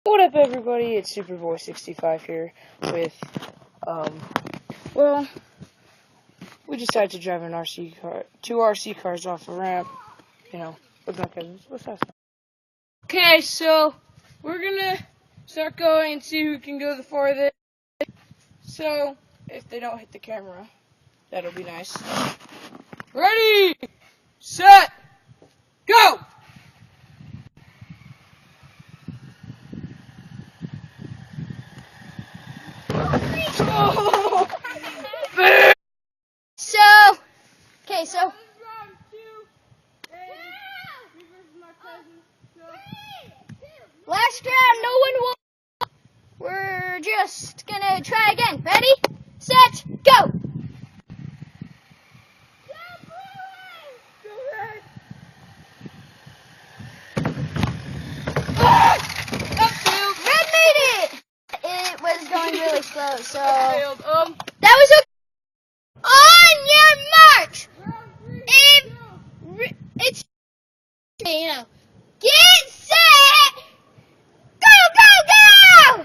What up, everybody? It's Superboy65 here with, well, we decided to drive an RC car, two RC cars off a ramp, with my cousins. What's that? Okay, so we're gonna start going and see who can go the farthest. So, if they don't hit the camera, that'll be nice. Ready, set, go! So, last round, no one won. We're just gonna try again. Ready, set, go! Red made it! It was going really slow, so that was okay. On your march! It's get set, go, go, go!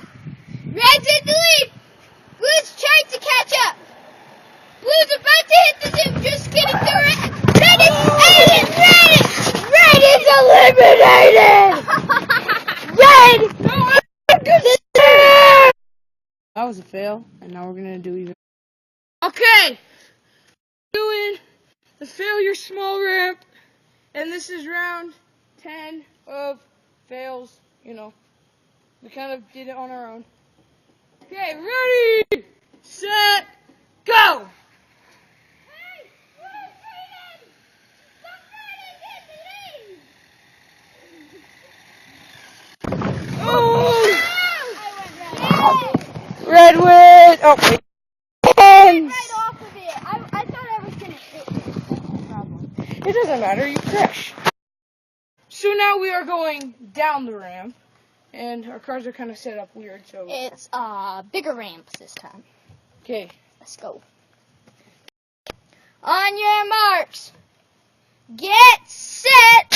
Red's in the lead. Blue's trying to catch up. Blue's about to hit the zoom. Just getting through it. Red is eliminated. Red. That was a fail, and now we're gonna do even. Okay, doing the failure small ramp, and this is round 10 of fails. We kind of did it on our own. Okay, ready, set, go! Oh! Red win! Oh, wait. Right off of it. I thought I was going to hit it. That's the problem. It doesn't matter, you crash. So now we are going down the ramp, and our cars are kind of set up weird, so... It's bigger ramps this time. Okay. Let's go. On your marks. Get set.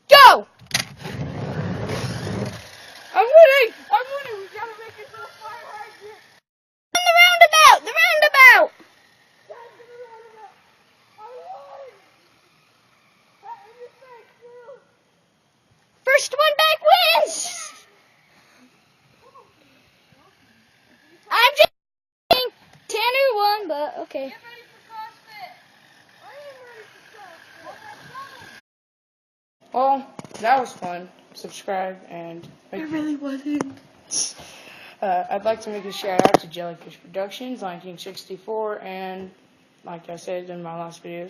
Go! I'm winning! We gotta make it to the fire hydrant! The roundabout! First one back wins! I'm just kidding. Tanner won, but okay. Get ready for CrossFit! I am ready for CrossFit. Well, that was fun. Subscribe, and it really wasn't. I'd like to make a shout out to Jellyfish Productions, 1964, and like I said in my last video,